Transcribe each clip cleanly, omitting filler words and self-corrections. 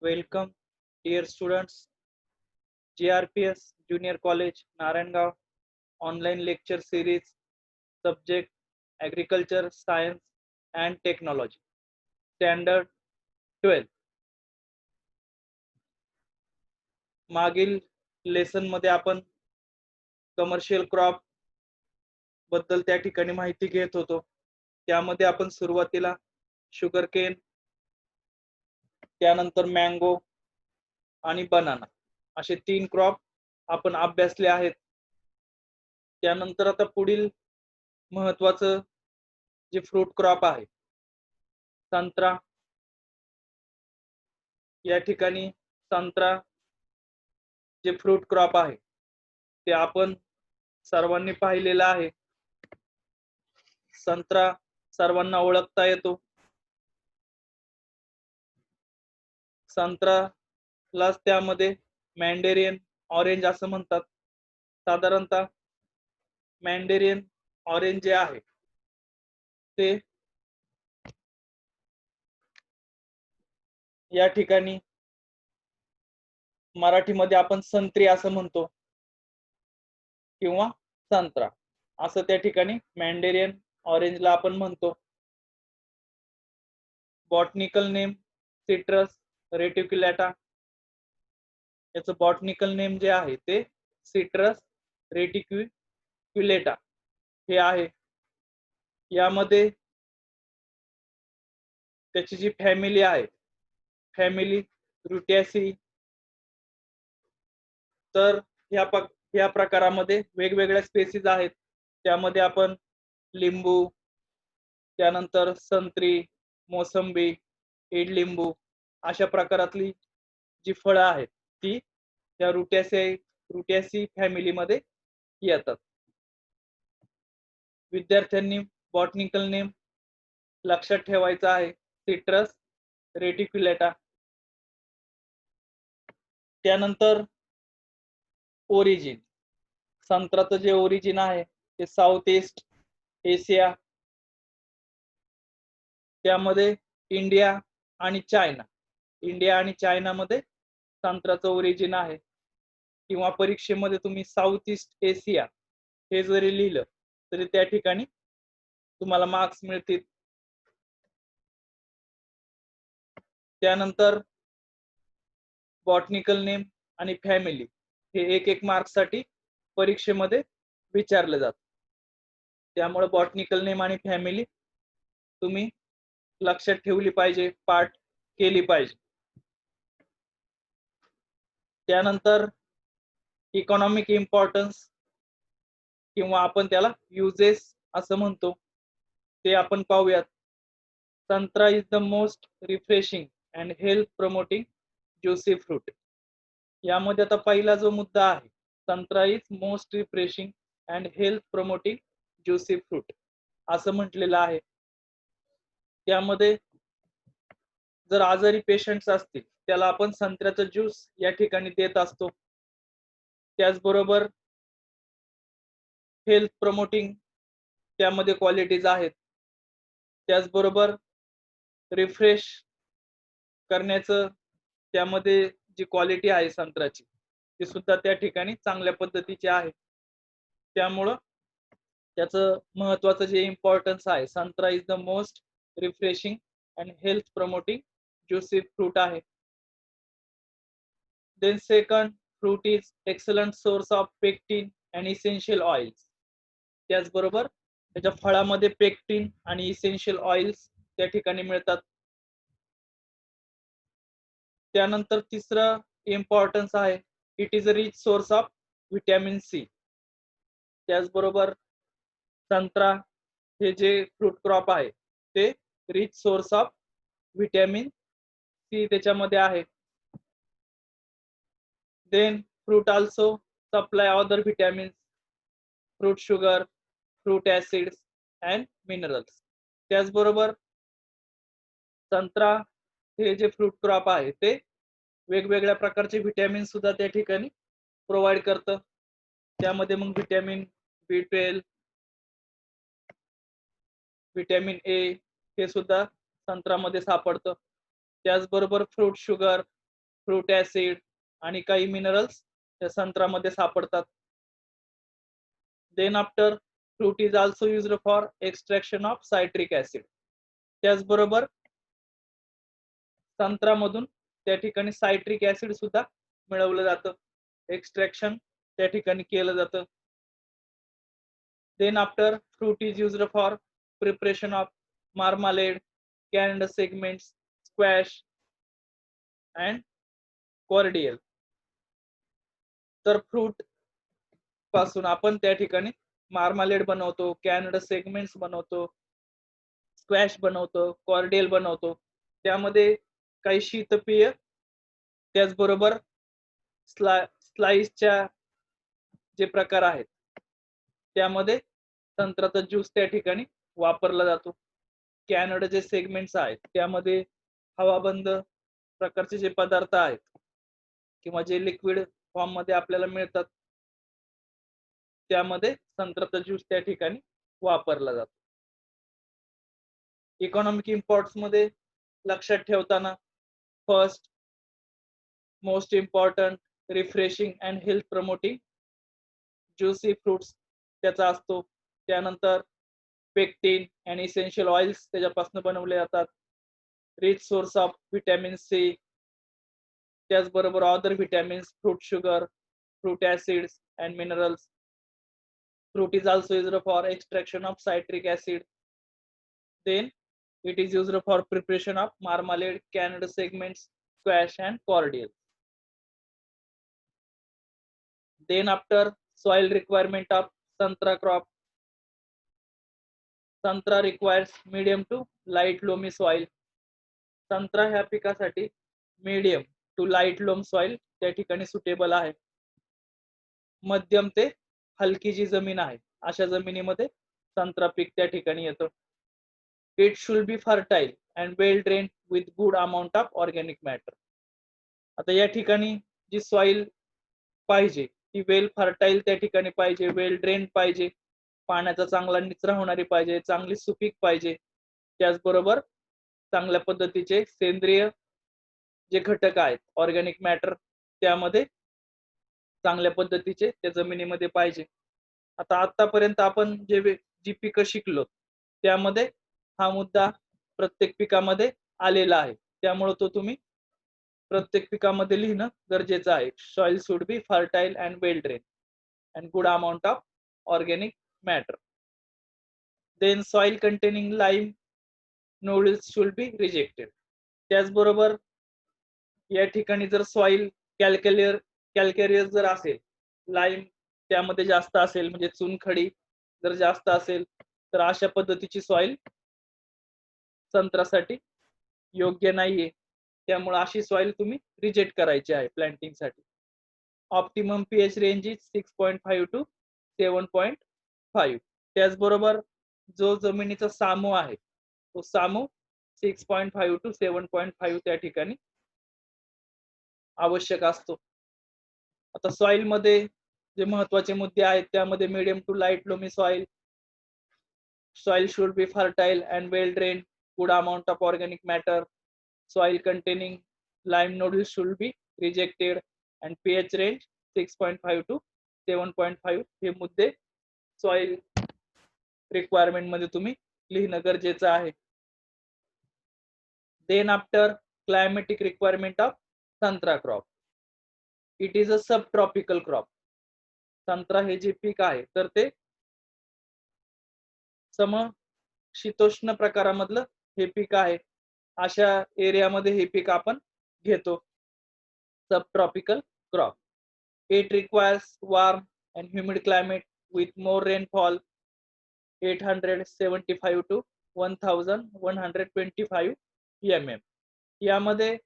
Welcome, dear students. GRPS Junior College, Naranggaon, online lecture series, subject Agriculture, Science and Technology, Standard 12. मागील lesson मध्ये आपण commercial crop बद्दल त्या ठिकाणी माहिती घेत होतो. त्यामध्ये आपण सुरुवातीला शुगर केन, त्यानंतर मँगो आणि बनाना असे 3 क्रॉप आपण अभ्यासले आहेत. त्यानंतर आता पुढील महत्वाचं जे फ्रूट क्रॉप आहे संत्रा. या ठिकाणी संत्रा जे फ्रूट क्रॉप आहे ते आपण सर्वांनी पाहिलेलं आहे. संत्रा सर्वांना ओळखता येतो. संत्रालाच त्यामध्ये मँडेरियन ऑरेंज असं म्हणतात. साधारणतः मँडेरियन ऑरेंज जे आहे ते या ठिकाणी मराठीमध्ये आपण संत्री असं म्हणतो किंवा संत्रा असं त्या ठिकाणी मँडेरियन ऑरेंजला आपण म्हणतो. Botanical name citrus reticulata. याचं बॉटनिकल नेम जे आहे ते सिट्रस रेटिक्युलेटा हे आहे. यामध्ये त्याची जी फॅमिली आहे फॅमिली रुटियासी. तर या प्रकारामध्ये वेगवेगळ्या स्पेसीज आहेत. त्यामध्ये आपण लिंबू, त्यानंतर संत्री, मोसंबी, इडलिंबू अशा प्रकारातली जी फळं आहेत ती त्या रुटियासी फॅमिलीमध्ये येतात. विद्यार्थ्यांनी बॉटनिकल नेम लक्षात ठेवायचा आहे सिट्रस रेटिक्युलेटा. त्यानंतर ओरिजिन. संत्र्याचं जे ओरिजिन आहे ते साऊथ ईस्ट एशिया, त्यामध्ये इंडिया आणि चायनामध्ये संत्र्याचं ओरिजिन आहे. किंवा परीक्षेमध्ये तुम्ही साऊथ ईस्ट एशिया हे जरी लिहिलं तरी त्या ठिकाणी तुम्हाला मार्क्स मिळतील. त्यानंतर बॉटनिकल नेम आणि फॅमिली हे एक मार्क्ससाठी परीक्षेमध्ये विचारले जातात. त्यामुळे बॉटनिकल नेम आणि फॅमिली तुम्ही लक्षात ठेवली पाहिजे, पाठ केली पाहिजे. त्यानंतर इकॉनॉमिक इम्पॉर्टन्स किंवा आपण त्याला युजेस असं म्हणतो ते आपण पाहूयात. संत्रा is the most refreshing and health promoting juicy fruit. यामध्ये आता पहिला जो मुद्दा आहे santra is most refreshing and health promoting juicy fruit असं म्हटलेलं आहे. त्यामध्ये जर आजारी पेशंट्स असतील त्याला आपण संत्र्याचं ज्यूस या ठिकाणी देत असतो. त्याचबरोबर हेल्थ प्रमोटिंग त्यामध्ये क्वालिटीज आहेत. त्याचबरोबर रिफ्रेश करण्याचं त्यामध्ये जी क्वालिटी आहे संत्र्याची ती सुद्धा त्या ठिकाणी चांगल्या पद्धतीची आहे. त्यामुळं त्याचं महत्वाचं जे इम्पॉर्टन्स आहे santra is the most refreshing and health promoting juicy fruit आहे. Then second, fruit is excellent source of pectin and essential oils. त्याचबरोबर त्याच्या फळामध्ये पेक्टिन आणि इसेन्शियल ऑइल्स त्या ठिकाणी मिळतात. त्यानंतर तिसरं इम्पॉर्टन्स आहे it is a rich source of vitamin C. त्याचबरोबर संत्रा हे जे फ्रूट क्रॉप आहे ते rich source of vitamin C त्याच्यामध्ये आहे. Then fruit also supply other vitamins, fruit sugar, fruit acids and minerals. त्याचबरोबर संत्रा हे जे फ्रूट क्रॉप आहे ते वेगवेगळ्या प्रकारचे व्हिटॅमिन सुद्धा त्या ठिकाणी प्रोव्हाइड करतं. त्यामध्ये मग व्हिटॅमिन B12, व्हिटॅमिन ए हे सुद्धा संत्र्यामध्ये सापडतं. त्याचबरोबर फ्रूट शुगर, फ्रूट ऍसिड आणि काही मिनरल्स त्या संत्र्यामध्ये सापडतात. Then after fruit is also used for extraction of citric acid. त्याचबरोबर संत्र्यामधून त्या ठिकाणी सायट्रिक ऍसिड सुद्धा मिळवलं जातं, एक्सट्रॅक्शन त्या ठिकाणी केलं जातं. Then after fruit is used for preparation of marmalade, canned segments, squash and cordial. तर फ्रूट पासून आपण त्या ठिकाणी मार्मालेड बनवतो, कॅन्ड सेगमेंट्स बनवतो, स्क्वॅश बनवतो, कॉर्डियल बनवतो. त्यामध्ये काही शीतपेय, त्याचबरोबर स्लाइसच्या जे प्रकार आहेत त्यामध्ये संत्र्याचा ज्यूस त्या ठिकाणी वापरला जातो. कॅनड जे सेगमेंट्स आहेत त्यामध्ये हवाबंद प्रकारचे जे पदार्थ आहेत किंवा जे लिक्विड फॉर्म मध्ये आपल्याला मिळतात त्यामध्ये संत्र्याचा ज्यूस त्या ठिकाणी वापरला जातो. इकॉनॉमिक इम्पॉर्ट्स मध्ये लक्षात ठेवताना first most important refreshing and health promoting juicy fruits त्याचा असतो. त्यानंतर पेक्टिन अँड इसेन्शियल ऑइल्स त्याच्यापासून बनवले जातात. Rich source of vitamin C, त्याचबरोबर other vitamins, fruit sugar, fruit acids and minerals. Fruit is also used for extraction of citric acid. Then it is used for preparation of marmalade, canned segments, squash and cordial. Then after soil requirement of santra crop. संत्रा requires medium to light loamy soil. संत्रा ह्या पिकासाठी medium to light loam soil त्या ठिकाणी suitable आहे. मध्यम ते हलकी जी जमीन आहे अशा जमिनीमध्ये संत्रा पीक त्या ठिकाणी येतं. It should be fertile and well drain with good amount of organic matter. आता या ठिकाणी जी सॉइल पाहिजे ती वेल फर्टाईल त्या ठिकाणी पाहिजे, वेल ड्रेन पाहिजे, पाण्याचा चांगला निचरा होणारी पाहिजे, चांगली सुपीक पाहिजे. त्याचबरोबर चांगल्या पद्धतीचे सेंद्रिय जे घटक आहेत ऑर्गॅनिक मॅटर त्यामध्ये चांगल्या पद्धतीचे त्या जमिनीमध्ये पाहिजे. आता आतापर्यंत आपण जी पिकं शिकलो त्यामध्ये हा मुद्दा प्रत्येक पिकामध्ये आलेला आहे, त्यामुळे तो तुम्ही प्रत्येक पिकामध्ये लिहिणं गरजेचं आहे. Soil should be fertile and well drain and good amount of organic matter. Then soil containing lime nodules should be rejected. त्याचबरोबर या ठिकाणी जर सॉइल कॅल्केरियस जर असेल, लाईम त्यामध्ये जास्त असेल म्हणजे चुनखडी जर जास्त असेल तर अशा पद्धतीची सॉइल संत्र्यासाठी योग्य नाहीये. त्यामुळे अशी सॉइल तुम्ही रिजेक्ट करायची आहे प्लांटिंग साठी. Optimum pH range is 6.5 to 7.5. त्याचबरोबर जो जमिनीचा सामू आहे तो सामू 6.5 to 7.5 त्या ठिकाणी आवश्यक असतो. आता सॉइल मध्ये जे महत्वाचे मुद्दे आहेत त्यामध्ये medium to light loamy soil, soil should be fertile and well drained, good amount of organic matter, soil containing lime nodules should be rejected and pH range 6.5 to 7.5 हे मुद्दे सॉइल रिक्वायरमेंट मध्ये तुम्ही लिहिणं गरजेचं आहे. Then after climatic requirement of santra crop. It is a subtropical crop. संत्रा हे जे पीक आहे तर ते समशीतोष्ण प्रकारामधलं हे पीक आहे. अशा एरियामध्ये हे पीक आपण घेतो. Subtropical crop. It requires warm and humid climate with more rainfall 875 to 1125 mm. यामध्ये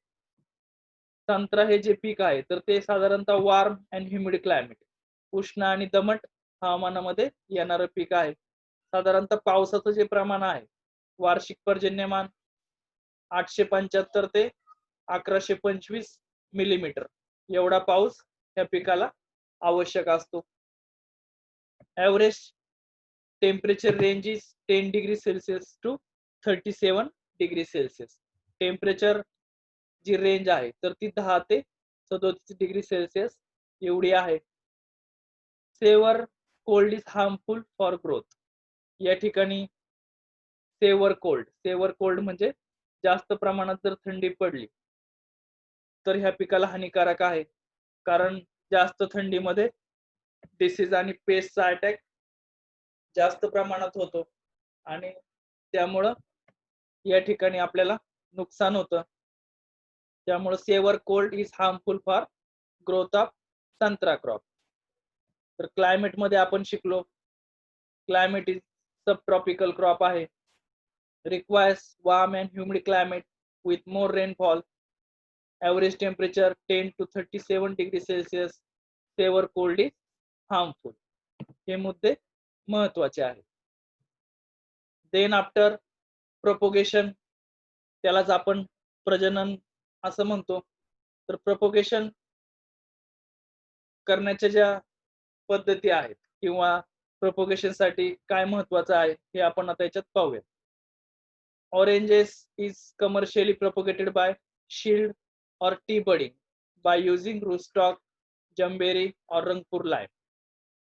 संत्रा हे जे पीक आहे तर ते साधारणतः वार्म अँड ह्युमिड क्लायमेट, उष्ण आणि दमट हवामानामध्ये येणारं पीक आहे. साधारणतः पावसाचं जे प्रमाण आहे वार्षिक पर्जन्यमान 875 ते 1125 मिलीमीटर एवढा पाऊस या पिकाला आवश्यक असतो. Average temperature range is 10 degree celsius to 37 degree celsius. Temperature जी रेंज आहे तर ती 10 ते 37 डिग्री सेल्सिअस एवढी आहे. Saver cold is harmful for growth. या ठिकाणी सेव्हर कोल्ड म्हणजे जास्त प्रमाणात जर थंडी पडली तर ह्या पिकाला हानिकारक आहे. कारण जास्त थंडीमध्ये डिसीज आणि पेस्टचा अटॅक जास्त प्रमाणात होतो आणि त्यामुळं या ठिकाणी आपल्याला नुकसान होतं. त्यामुळे severe cold is harmful for growth of santra crop. तर क्लायमेट मध्ये आपण शिकलो climate is subtropical crop आहे. Requires warm and humid climate with more rainfall. Average temperature 10 to 37 degree Celsius. Severe cold is harmful. हे मुद्दे महत्वाचे आहेत. Then after propagation, त्यालाच आपण प्रजनन असं म्हणतो. तर प्रोपोगेशन करण्याच्या ज्या पद्धती आहेत किंवा प्रोपोगेशन साठी काय महत्वाचं आहे हे आपण आता याच्यात पाहूया. Oranges is commercially propagated by shield or tea budding by using rootstock, jumberry or rangpur lime.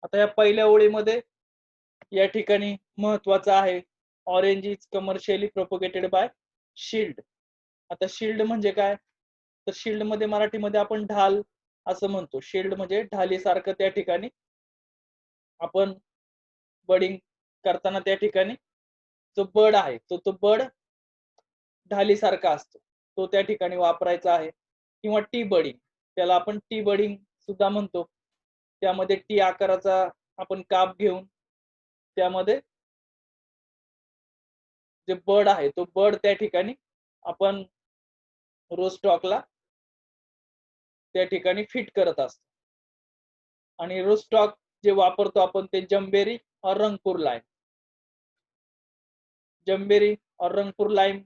आता या पहिल्या ओळीमध्ये या ठिकाणी महत्वाचं आहे orange is commercially propagated bye shield. आता शिल्ड म्हणजे काय तर शिल्ड मध्ये मराठीमध्ये आपण ढाल असं म्हणतो. शिल्ड म्हणजे ढालीसारखं त्या ठिकाणी आपण बडिंग करताना त्या ठिकाणी जो बड आहे तो बड ढालीसारखा असतो तो त्या ठिकाणी वापरायचा आहे. किंवा टी बडिंग, त्याला आपण टी बडिंग सुद्धा म्हणतो. त्यामध्ये टी आकाराचा आपण काप घेऊन त्यामध्ये जे बड आहे तो बड त्या ठिकाणी आपण रोज स्टॉकला त्या ठिकाणी फिट करत असतो. आणि रोज स्टॉक जे वापरतो आपण ते जम्बेरी और रंगपूर लाईम. जम्बेरी और रंगपूर लाईम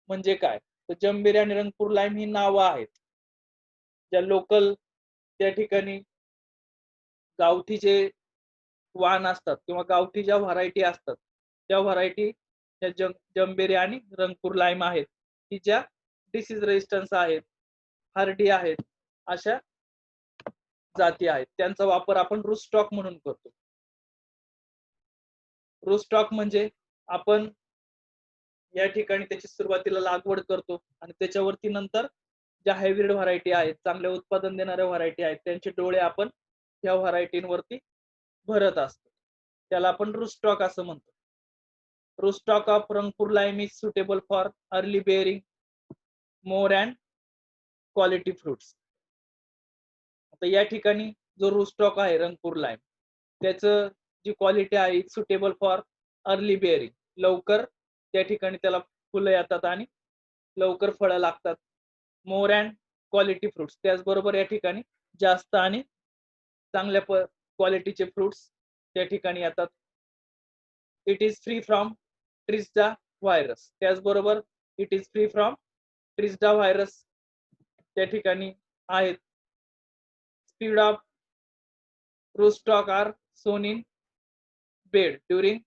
म्हणजे काय तर जम्बेरी आणि रंगपूर लाईम ही नावं आहेत ज्या लोकल त्या ठिकाणी गावठी जे वाण असतात किंवा गावठी ज्या व्हरायटी असतात त्या व्हरायटी त्या जम्बेरी आणि रंगपूर लाईम आहेत की ज्या डिसीज रेजिस्टन्स आहेत, हार्डी आहेत, अशा जाती आहेत. त्यांचा वापर आपण रूट स्टॉक म्हणून करतो. रूट स्टॉक म्हणजे आपण या ठिकाणी त्याची सुरुवातीला लागवड करतो आणि त्याच्यावरती नंतर ज्या हायब्रिड व्हरायटी आहेत, चांगले उत्पादन देणाऱ्या व्हरायटी आहेत, त्यांचे डोळे आपण या व्हरायटींवरती भरत असतो. त्याला आपण रूट स्टॉक असं म्हणतो. Rootstock of Rangpur lime is suitable for early bearing more and quality fruits. आता या ठिकाणी जो रूट स्टॉक आहे रंगपूर लाईम त्याचं जी क्वालिटी आहे is suitable for early bearing. लवकर त्या ठिकाणी त्याला फुलं येतात आणि लवकर फळं लागतात. मोर अँड क्वालिटी फ्रुट्स, त्याचबरोबर या ठिकाणी जास्त आणि चांगल्या क्वालिटीचे फ्रुट्स त्या ठिकाणी येतात. It is free from tristeza virus, त्याचबरोबर it is free from tristeza virus त्या ठिकाणी आहेत. Seed of rootstock are sown in bed during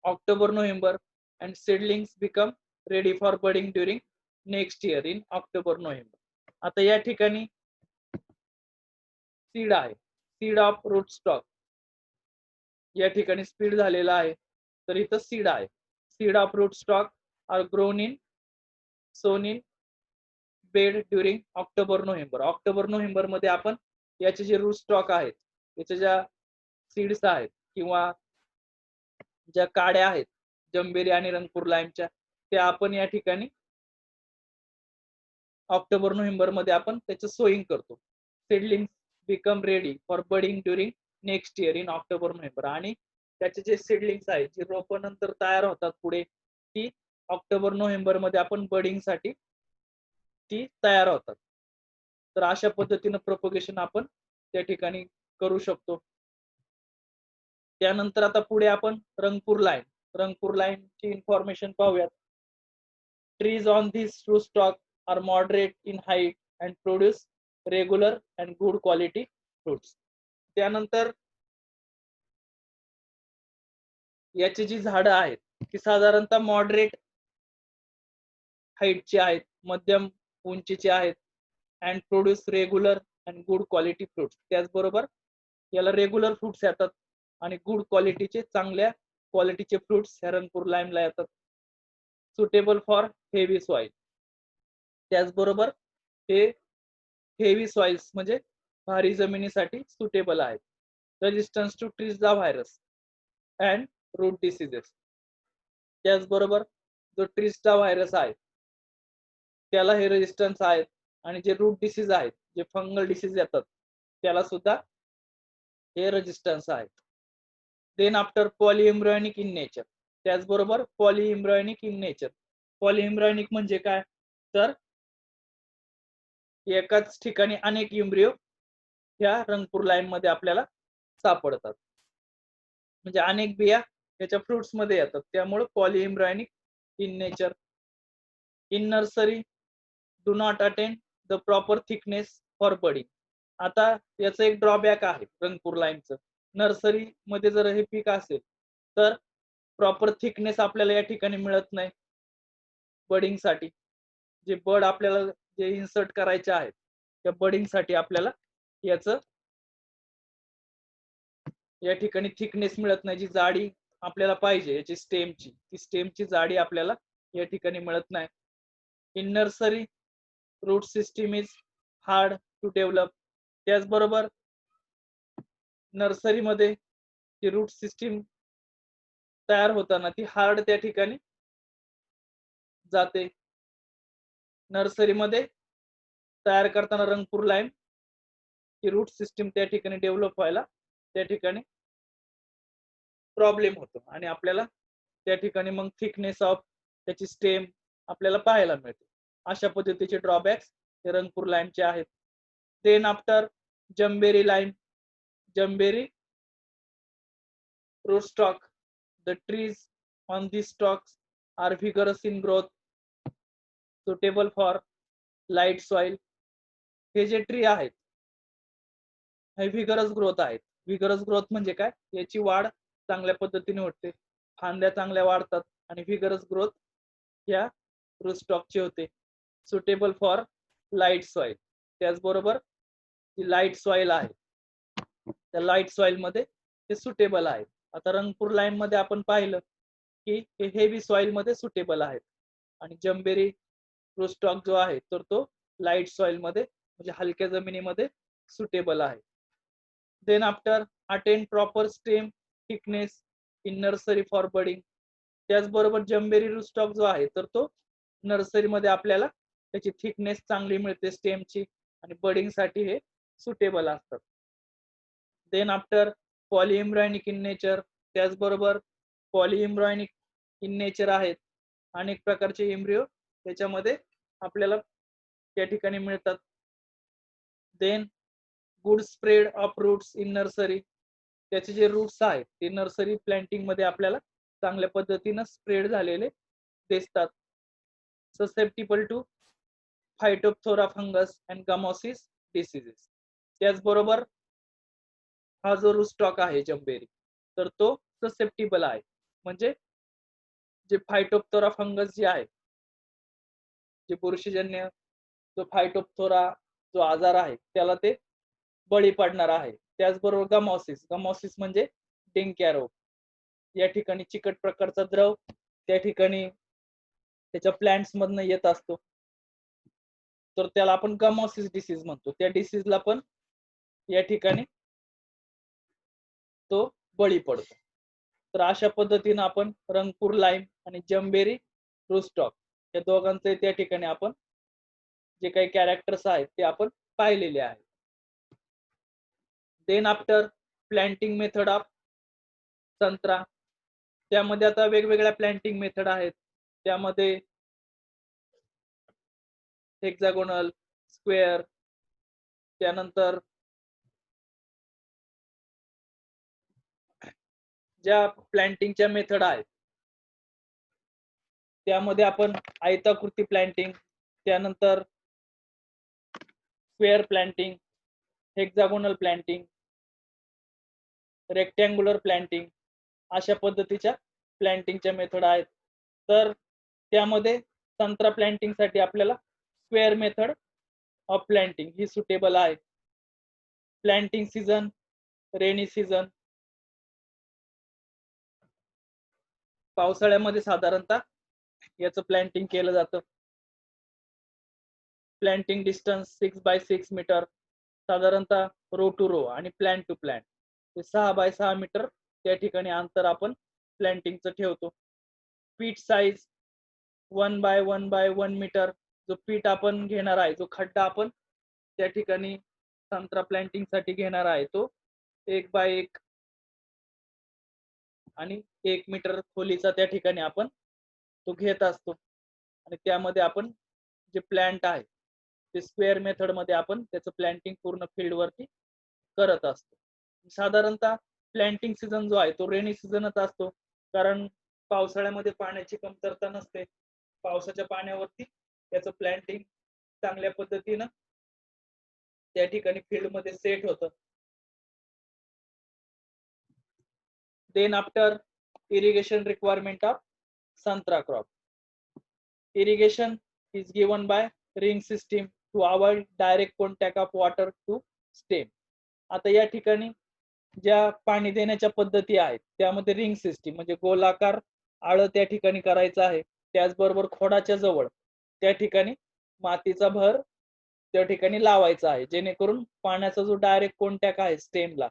October-November and seedlings become ready for budding during next year in October-November. आता या ठिकाणी seed आहे, seed of route stock या ठिकाणी speed झालेला आहे तर इथं सीड आहे. Seed of rootstock are grown in sown in bed during October November मध्ये आपण याचे जे रूट स्टॉक आहेत याच्या ज्या सीड्स आहेत किंवा ज्या काड्या आहेत जम्बेरी आणि रंगपूर लाईमच्या त्या आपण या ठिकाणी ऑक्टोबर-नोव्हेंबर मध्ये आपण त्याचं सोईंग करतो. Seedlings become ready for budding during next year in October-November. आणि त्याचे जे सीडलिंग्स आहेत जे रोपं नंतर तयार होतात पुढे ती ऑक्टोबर-नोव्हेंबर मध्ये आपण बडिंग साठी ती तयार होतात. तर अशा पद्धतीने प्रोपोगेशन आपण त्या ठिकाणी करू शकतो. त्यानंतर आता पुढे आपण रंगपूर लाईन ची इन्फॉर्मेशन पाहूयात. Trees on this rootstock are moderate in height and produce regular and good quality fruits. त्यानंतर याची जी झाडं आहेत ती साधारणतः मॉडरेट हाईटची आहेत, मध्यम उंचीचे आहेत and produce regular and good quality fruits. त्याचबरोबर याला रेग्युलर फ्रुट्स येतात आणि गुड क्वालिटीचे चांगल्या क्वालिटीचे फ्रुट्स ह्या रंगपूर लाईमला येतात. Suitable for heavy soil. त्याचबरोबर हे हेवी सॉइल्स म्हणजे भारी जमिनीसाठी सुटेबल आहेत. Resistance to tristeza virus and root diseases. त्याचबरोबर जो ट्रिस्टा व्हायरस आहे त्याला हे रेजिस्टन्स आहेत आणि जे रूट डिसीज आहेत, जे फंगल डिसीज येतात त्याला सुद्धा हे रेजिस्टन्स आहेत. Then after polyembryonic in nature. त्याचबरोबर पॉलीएम्ब्रायोनिक इन नेचर. पॉलीएम्ब्रायोनिक म्हणजे काय, तर एकाच ठिकाणी अनेक एम्ब्रियो ह्या रंगपूर लाईम मध्ये आपल्याला सापडतात. म्हणजे अनेक बिया त्याच्या फ्रुट्स मध्ये येतात, त्यामुळे polyembryonic in nature. In nursery do not attain the proper thickness for budding. आता याचं एक ड्रॉबॅक आहे रंगपूर लाईमचं. नर्सरी मध्ये जर हे पीक असेल तर प्रॉपर थिकनेस आपल्याला या ठिकाणी मिळत नाही बडिंग साठी. जे बड आपल्याला जे इन्सर्ट करायचे आहेत त्या बडिंग साठी आपल्याला याचं या ठिकाणी थिकनेस मिळत नाही. जी जाडी आपल्याला पाहिजे याची स्टेमची, ती स्टेमची जाडी आपल्याला या ठिकाणी मिळत नाही. In nursery root system is hard to develop. त्याचबरोबर नर्सरीमध्ये जी रूट सिस्टीम तयार होताना ती हार्ड त्या ठिकाणी जाते. नर्सरीमध्ये तयार करताना रंगपूर लाईम ची रूट सिस्टीम त्या ठिकाणी डेव्हलप व्हायला त्या ठिकाणी प्रॉब्लेम होतो आणि आपल्याला त्या ठिकाणी मग थिकनेस ऑफ त्याची स्टेम आपल्याला पाहायला मिळते. अशा पद्धतीचे ड्रॉबॅक्स हे रंगपूर लाईमचे आहेत. Then after jambheri lime. Jambheri rootstock. The trees on these stalks are vigorous in growth, suitable for light soil. हे जे ट्री आहेत हे विगरस ग्रोथ आहेत. विगरस ग्रोथ म्हणजे काय, याची वाढ चांगल्या पद्धतीने होते, फांद्या चांगल्या वाढतात आणि विगरस ग्रोथ या रूटस्टॉकची होते. Suitable for light soil. त्याचबरोबर जी लाईट सॉइल आहे त्या लाईट सॉइल मध्ये ते सुटेबल आहे. आता रंगपूर लाईम मध्ये आपण पाहिलं की हे हेवी सॉइल मध्ये सुटेबल आहेत आणि जम्बेरी रूटस्टॉक जो आहे तर तो लाईट सॉइल मध्ये म्हणजे हलक्या जमिनीमध्ये सुटेबल आहे. Then after attain proper stem thickness in nursery for budding. त्याचबरोबर जम्बेरी रूटस्टॉक जो आहे तर तो नर्सरीमध्ये आपल्याला त्याची थिकनेस चांगली मिळते स्टेमची आणि बडिंग साठी हे सुटेबल असतात. Then after polyembryonic in nature. त्याचबरोबर पॉलीएम्ब्रायोनिक इन नेचर आहेत, अनेक प्रकारचे एम्ब्रियो त्याच्यामध्ये आपल्याला त्या ठिकाणी मिळतात. Then good spread of roots in nursery. त्याचे जे रूट्स आहेत ते नर्सरी प्लांटिंग मध्ये आपल्याला चांगल्या पद्धतीने स्प्रेड झालेले दिसतात. Susceptible to phytophthora fungus and gummosis diseases. त्याचबरोबर हा जो रूटस्टॉक आहे जम्बेरी तर तो ससेप्टिबल आहे, म्हणजे जे फायटोप्थोरा फंगस जे आहे, जे बुरशीजन्य जो फायटोप्थोरा जो आजार आहे त्याला ते बळी पडणार आहे. त्याचबरोबर गमॉसिस. गमॉसिस म्हणजे डिंक्या रोग. या ठिकाणी चिकट प्रकारचा द्रव त्या ठिकाणी त्याच्या प्लांट्स मधनं येत असतो तर त्याला आपण गमॉसिस डिसीज म्हणतो. त्या डिसीजला पण या ठिकाणी तो बळी पडतो. तर अशा पद्धतीने आपण रंगपूर लाईम आणि जम्बेरी रूटस्टॉक या दोघांचे त्या ठिकाणी आपण जे काही कॅरेक्टर्स आहेत ते आपण पाहिलेले आहेत. Then after planting method of संत्रा. त्यामध्ये आता वेगवेगळ्या प्लांटिंग मेथड आहेत. त्यामध्ये हेक्सागोनल, स्क्वेअर, त्यानंतर ज्या प्लांटिंगच्या मेथड आहेत त्यामध्ये आपण आयताकृती प्लांटिंग, त्यानंतर square planting, hexagonal planting, rectangular planting अशा पद्धतीच्या प्लांटिंगच्या मेथड आहेत. तर त्यामध्ये संत्रा प्लांटिंग साठी आपल्याला स्क्वेअर मेथड ऑफ प्लांटिंग ही सुटेबल आहे. Planting season, rainy season. पावसाळ्यामध्ये साधारणतः याचं प्लांटिंग केलं जातं. प्लांटिंग डिस्टन्स 6x6 मीटर, साधारणतः रो टू रो आणि plant to plant 6x6 metre त्या ठिकाणी अंतर आपण प्लांटिंगचं ठेवतो. पीट साईज 1x1x1 मीटर. जो पीट आपण घेणार आहे, जो खड्डा आपण त्या ठिकाणी संत्रा प्लांटिंग साठी घेणार आहे, तो 1x1 आणि 1 मीटर खोलीचा त्या ठिकाणी आपण तो घेत असतो. आणि त्यामध्ये आपण जे प्लांट आहे ते स्क्वेअर मेथड मध्ये आपण त्याचं प्लांटिंग पूर्ण फील्ड वरती करत असतो. साधारणतः प्लांटिंग सीझन जो आहे तो रेनी सीझनच असतो, कारण पावसाळ्यामध्ये पाण्याची कमतरता नसते. पावसाच्या पाण्यावरती त्याचं प्लांटिंग चांगल्या पद्धतीनं त्या ठिकाणी फील्ड मध्ये सेट होतं. Then after irrigation requirement of santra crop, irrigation is given by ring system to avoid direct contact of water to stem. आता या ठिकाणी ज्या पाणी देण्याच्या पद्धती आहेत त्यामध्ये रिंग सिस्टीम म्हणजे गोलाकार आळ त्या ठिकाणी करायचं आहे. त्याचबरोबर खोडाच्या जवळ त्या ठिकाणी मातीचा भर त्या ठिकाणी लावायचा आहे, जेणेकरून पाण्याचा जो डायरेक्ट कॉन्टॅक्ट आहे स्टेमला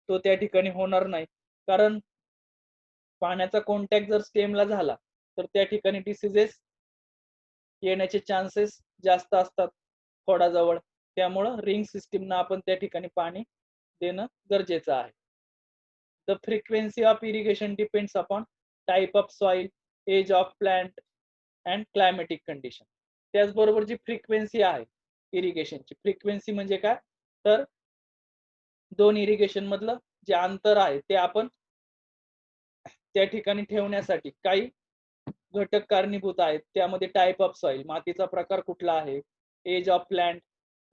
तो त्या ठिकाणी होणार नाही. कारण पाण्याचा कॉन्टॅक्ट जर स्टेमला झाला तर त्या ठिकाणी डिसीजेस येण्याचे चान्सेस जास्त असतात खोडाजवळ. त्यामुळं रिंग सिस्टीमना आपण त्या ठिकाणी पाणी देणं गरजेचं आहे. The frequency of irrigation depends upon type of soil, age of plant and climatic condition. त्याचबरोबर जी फ्रिक्वेन्सी आहे इरिगेशनची, फ्रिक्वेन्सी म्हणजे काय तर दोन इरिगेशन मधलं जे अंतर आहे ते आपण त्या ठिकाणी ठेवण्यासाठी काही घटक कारणीभूत आहेत. त्यामध्ये टाइप ऑफ सॉइल, मातीचा प्रकार कुठला आहे, एज ऑफ प्लांट,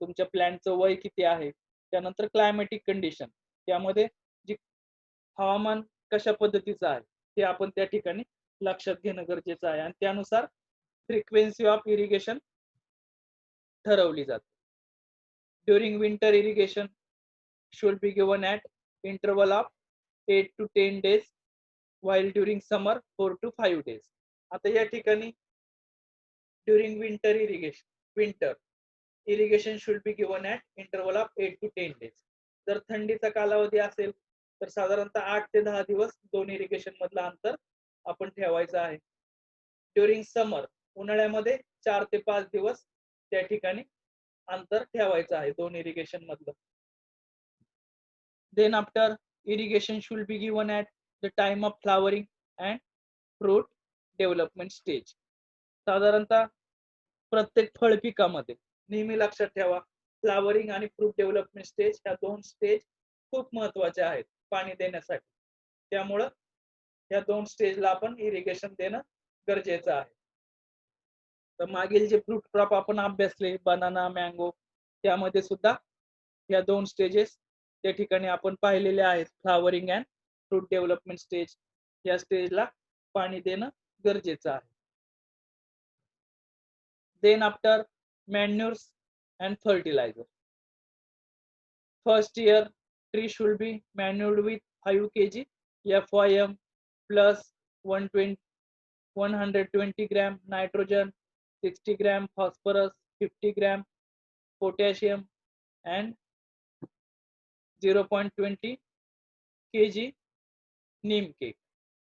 तुमच्या प्लांटचं वय किती आहे, त्यानंतर क्लायमॅटिक कंडिशन, त्यामध्ये जी हवामान कशा पद्धतीचं आहे ते आपण त्या ठिकाणी लक्षात घेणं गरजेचं आहे. आणि त्यानुसार फ्रिक्वेन्सी ऑफ इरिगेशन ठरवली जाते. During winter irrigation should be given at interval of 8 to 10 days while during summer 4 to 5 days. आता या ठिकाणी during winter irrigation should be given at interval of 8 to 10 days. जर थंडीचा कालावधी असेल तर साधारणतः 8 ते 10 दिवस दोन इरिगेशन मधलं अंतर आपण ठेवायचं आहे. ड्युरिंग समर उन्हाळ्यामध्ये 4 ते 5 दिवस त्या ठिकाणी अंतर ठेवायचं आहे दोन इरिगेशन मधलं. Then after irrigation should be given at the time of flowering and fruit development stage. साधारणतः प्रत्येक फळ पिकामध्ये नेहमी लक्षात ठेवा फ्लावरिंग आणि फ्रूट डेव्हलपमेंट स्टेज ह्या दोन स्टेज खूप महत्वाचे आहेत पाणी देण्यासाठी. त्यामुळं या दोन स्टेजला आपण इरिगेशन देणं गरजेचं आहे. तर मागील जे फ्रूट क्रॉप आपण अभ्यासले बनाना मँगो त्यामध्ये सुद्धा या दोन स्टेजेस त्या ठिकाणी आपण पाहिलेले आहेत. Flowering and fruit development stage या स्टेजला पाणी देणं गरजेचं आहे. Then after manures and fertilizer. First year tree should be manured with 5 kg FYM plus 120 gram nitrogen, 60 gram phosphorus, 50 gram potassium and 0.20 kg Neem cake.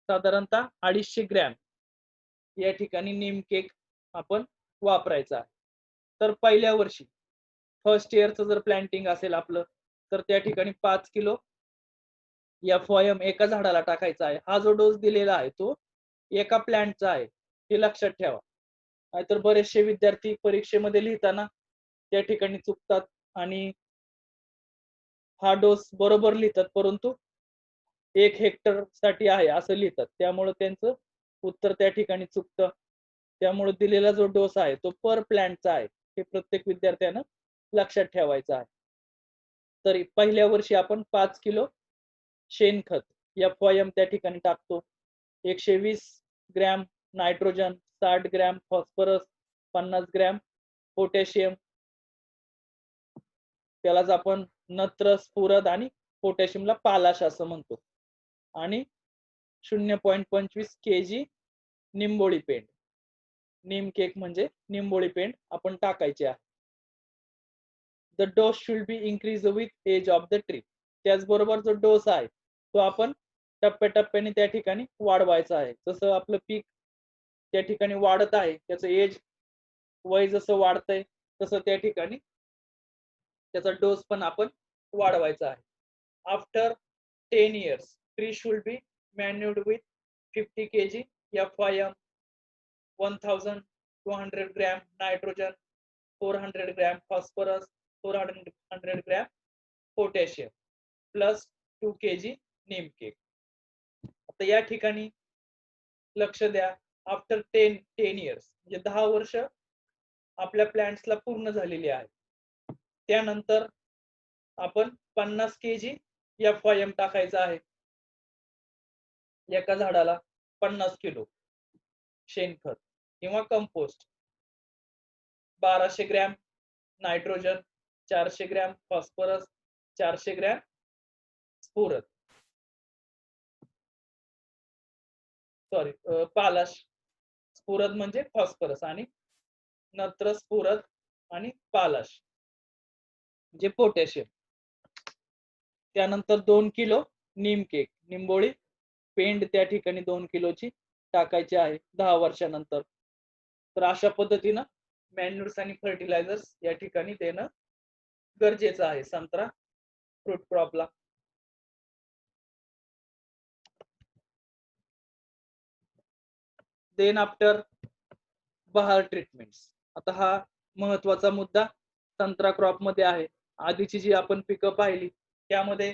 साधारणतः 250 ग्रॅम या ठिकाणी नीम cake आपण वापरायचा आहे. तर पहिल्या वर्षी फर्स्ट इयरचं जर प्लांटिंग असेल आपलं तर त्या ठिकाणी 5 किलो FYM एका झाडाला टाकायचा आहे. हा जो डोस दिलेला आहे तो एका प्लांटचा आहे हे लक्षात ठेवा. नाहीतर बरेचसे विद्यार्थी परीक्षेमध्ये लिहिताना त्या ठिकाणी चुकतात आणि हा डोस बरोबर लिहितात परंतु 1 हेक्टर साठी आहे असं लिहितात. त्यामुळे त्यांचं उत्तर त्या ठिकाणी चुकतं. त्यामुळे दिलेला जो डोस आहे तो पर प्लांटचा आहे हे प्रत्येक विद्यार्थ्यानं लक्षात ठेवायचं आहे. तर पहिल्या वर्षी आपण 5 किलो शेणखत FYM त्या ठिकाणी टाकतो. 120 gram nitrogen, 60 gram phosphorus, 50 gram potassium, त्यालाच आपण नत्र, स्फुरद आणि पोटॅशियमला पालाश असं म्हणतो. आणि 0.25 kg निंबोळी पेंड, नीम केक म्हणजे निंबोळी पेंड आपण टाकायची आहे. The dose should be increase with age of the tree. त्याचबरोबर जो डोस आहे तो आपण टप्प्याटप्प्याने त्या ठिकाणी वाढवायचा आहे. जसं आपलं पीक त्या ठिकाणी वाढत आहे, त्याचं एज, वय जसं वाढतंय तसं त्या ठिकाणी त्याचा डोस पण आपण वाढवायचा आहे. After 10 years tree should be manured with 50 kg FIM, 1200 gram nitrogen, 400 gram phosphorus, 400 gram potassium plus 2 kg neem cake. आता या ठिकाणी लक्ष द्या, आफ्टर 10 years म्हणजे 10 वर्ष आपल्या प्लांट्सला पूर्ण झालेली आहे. त्यानंतर आपण 50 kg FIM टाकायचा आहे. एका झाडाला 50 किलो शेणखत किंवा compost, 1200 gram nitrogen, 400 gram phosphorus, 400 gram स्फुरद, पालाश. स्फुरद म्हणजे फॉस्फरस आणि नत्र, स्फुरद आणि पालाश म्हणजे पोटॅशियम. त्यानंतर 2 किलो नीम केक, निंबोळी पेंड त्या ठिकाणी 2 किलोची टाकायची आहे 10 वर्षानंतर. तर अशा पद्धतीनं मॅन्युअर्स आणि फर्टिलायझर्स या ठिकाणी देणं गरजेचं आहे संत्रा फ्रूट क्रॉपला. देन आफ्टर बहार ट्रीटमेंट्स. आता हा महत्वाचा मुद्दा संत्रा क्रॉप मध्ये आहे. आधीची जी आपण पिकं पाहिली त्यामध्ये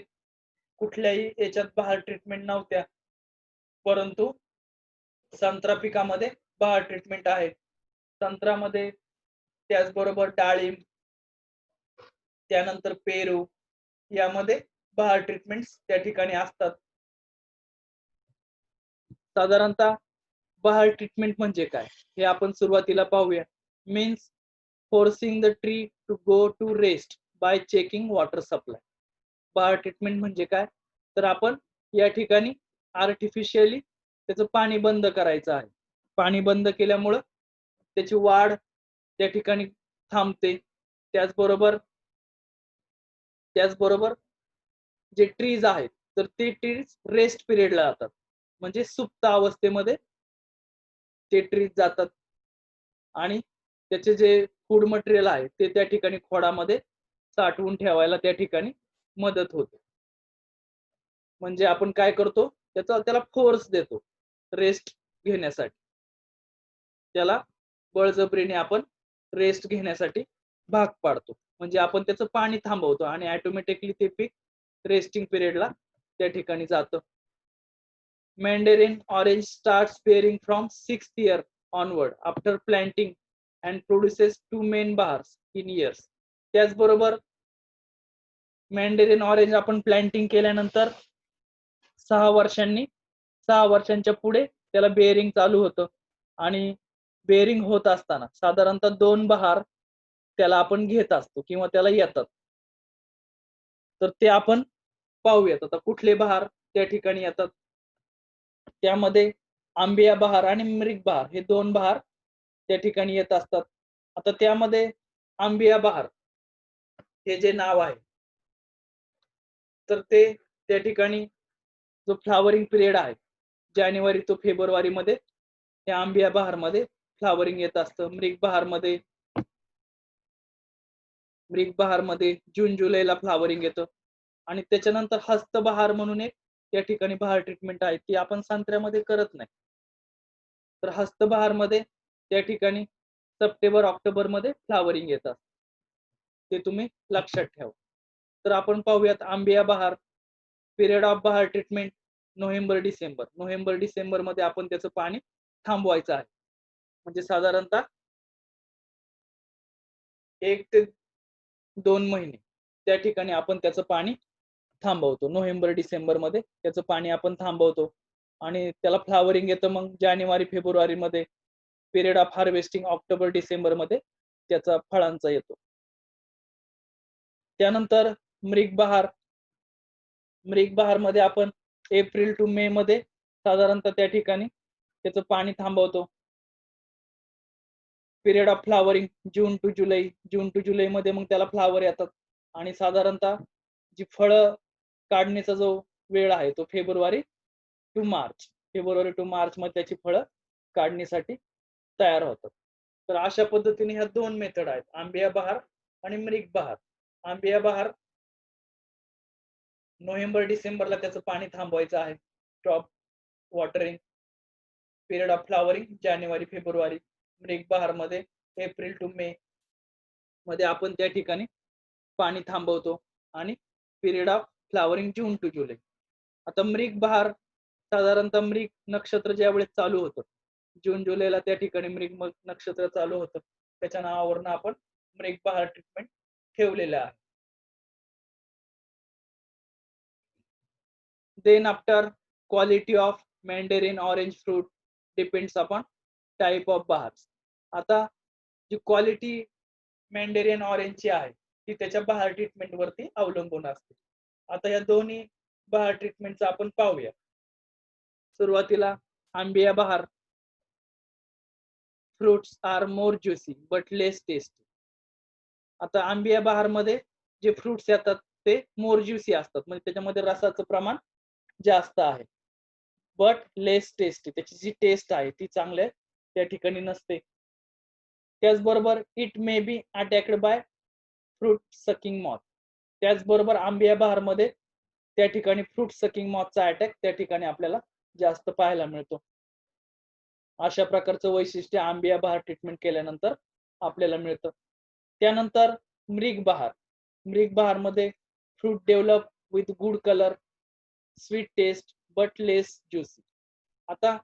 कुठल्याही याच्यात बहार ट्रीटमेंट नव्हत्या, परंतु संत्रा पिकामध्ये बहार ट्रीटमेंट आहे. संत्र्यामध्ये त्याचबरोबर डाळिंब, त्यानंतर पेरू यामध्ये बहार ट्रीटमेंट्स त्या ठिकाणी असतात. साधारणतः बहार ट्रीटमेंट म्हणजे काय हे आपण सुरुवातीला पाहूया. Means forcing the tree to go to rest by checking water supply. बहार ट्रीटमेंट म्हणजे काय, तर आपण या ठिकाणी आर्टिफिशियली त्याचं पाणी बंद करायचं आहे. पाणी बंद केल्यामुळं त्याची वाढ त्या ठिकाणी थांबते. त्याचबरोबर जे ट्रीज आहेत तर ते ट्रीज रेस्ट पिरियडला जातात, म्हणजे सुप्त अवस्थेमध्ये ते ट्रीज जातात आणि त्याचे जे फूड मटेरियल आहे ते त्या ठिकाणी खोडामध्ये साठवून ठेवायला त्या ठिकाणी मदत होते. म्हणजे आपण काय करतो, त्याला फोर्स देतो रेस्ट घेण्यासाठी, त्याला बळजबरीने आपण रेस्ट घेण्यासाठी भाग पाडतो. म्हणजे आपण त्याचं पाणी थांबवतो आणि ऑटोमॅटिकली ते पीक रेस्टिंग पिरियडला त्या ठिकाणी जातं. Mandarin orange starts bearing from 6th year onward after planting and produces 2 main bars in years. त्याचबरोबर मॅन्डेरिन ऑरेंज आपण प्लांटिंग केल्यानंतर 6 वर्षांच्या पुढे त्याला बेअरिंग चालू होतं आणि बेअरिंग होत असताना साधारणतः 2 बहार त्याला आपण घेत असतो किंवा त्याला येतात. तर ते आपण पाहूयात. आता कुठले बहार त्या ठिकाणी येतात, त्यामध्ये आंबिया बहार आणि मृग बहार हे 2 बहार त्या ठिकाणी येत असतात. आता त्यामध्ये आंबिया बहार हे जे नाव आहे तर ते त्या ठिकाणी जो फ्लावरिंग पिरियड आहे जानेवारी ते फेब्रुवारी मध्ये त्या आंबिया बहार मध्ये फ्लावरिंग येत असतं. मृग बहार मध्ये जून जुलैला फ्लावरिंग येतं आणि त्याच्यानंतर हस्तबहार म्हणून एक त्या ठिकाणी बहार ट्रीटमेंट आहे, ती आपण संत्र्यामध्ये करत नाही. तर हस्तबहार मध्ये त्या ठिकाणी सप्टेंबर ऑक्टोबर मध्ये फ्लावरिंग येतात, ते तुम्ही लक्षात ठेवा. तर आपण पाहूयात आंबिया बहार. पिरियड ऑफ बहार ट्रीटमेंट नोव्हेंबर डिसेंबर मध्ये आपण त्याचं पाणी थांबवायचं आहे. म्हणजे साधारणतः 1 ते 2 महिने त्या ठिकाणी आपण त्याचं पाणी थांबवतो. नोव्हेंबर डिसेंबर मध्ये त्याचं पाणी आपण थांबवतो आणि त्याला फ्लावरिंग येतं मग जानेवारी फेब्रुवारी मध्ये. Period of harvesting October December मध्ये त्याचा फळांचा येतो. त्यानंतर मृगबहार. मृगबहार मध्ये आपण एप्रिल टू मे मध्ये साधारणतः त्या ठिकाणी त्याचं पाणी थांबवतो. Period of flowering June to July. June to July मध्ये मग त्याला फ्लावर येतात आणि साधारणतः जी फळं काढण्याचा जो वेळ आहे तो February to March. February to March मध्ये त्याची फळं काढण्यासाठी तयार होतात. तर अशा पद्धतीने ह्या दोन मेथड आहेत, आंबिया बहार आणि मृगबहार. आंबिया बहार नोव्हेंबर डिसेंबरला त्याचं पाणी थांबवायचं आहे, stop watering. Period of flowering January February. मृगबहार मध्ये एप्रिल टू मे मध्ये आपण त्या ठिकाणी पाणी थांबवतो आणि period of flowering June to July. आता मृगबहार साधारणतः मृग नक्षत्र ज्या वेळेस चालू होतं, जून जुलैला त्या ठिकाणी मृग नक्षत्र चालू होतं, त्याच्या नावावरून आपण मृगबहार ट्रीटमेंट ठेवलेलं आहे. Then after quality of mandarin orange fruit depends upon type of bahars. आता जी क्वालिटी मॅन्डेरियन ऑरेंजची आहे ती त्याच्या बहार ट्रीटमेंट वरती अवलंबून असते. आता या दोन्ही बहार ट्रीटमेंटचा आपण पाहूया. सुरुवातीला आंबिया बहार. Fruits are more juicy but less tasty. आता आंबिया बहार मध्ये जे फ्रुट्स येतात ते मोर ज्युसी असतात, म्हणजे त्याच्यामध्ये रसाचं प्रमाण जास्त आहे, बट लेस टेस्टी. त्याची जी टेस्ट आहे ती चांगल्या त्या ठिकाणी नसते. त्याचबरोबर it may be attacked by fruit sucking moth. त्याचबरोबर आंबिया बहार मध्ये त्या ठिकाणी फ्रूट सकिंग मॉथचा अटॅक त्या ठिकाणी आपल्याला जास्त पाहायला मिळतो. अशा प्रकारचं वैशिष्ट्य आंबिया बहार ट्रीटमेंट केल्यानंतर आपल्याला मिळतं. त्यानंतर मृगबहार. मृगबहार मध्ये fruit develop with good colour, sweet taste but less juicy. आता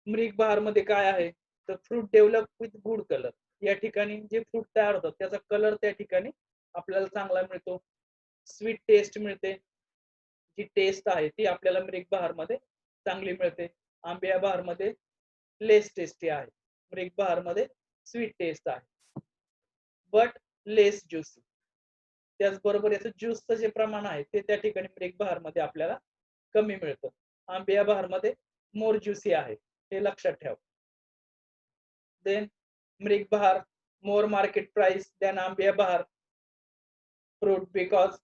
मृगबहार मध्ये काय आहे तर fruit develop with good colour. या ठिकाणी जे फ्रूट तयार होतात त्याचा कलर त्या ठिकाणी आपल्याला चांगला मिळतो, स्वीट टेस्ट मिळते. जी टेस्ट आहे ती आपल्याला मृगबहार मध्ये चांगली मिळते. आंबिया बहार मध्ये लेस टेस्टी आहे, मृगबहार मध्ये स्वीट टेस्ट आहे, बट लेस ज्युसी. त्याचबरोबर याचं ज्यूसचं जे प्रमाण आहे ते त्या ठिकाणी मृगबहार मध्ये आपल्याला कमी मिळतं. आंबिया बहार मध्ये मोर ज्युसी आहे, हे लक्षात ठेवा. देन मृगबहार मोर मार्केट प्राइस देन आंबिया बहार fruit because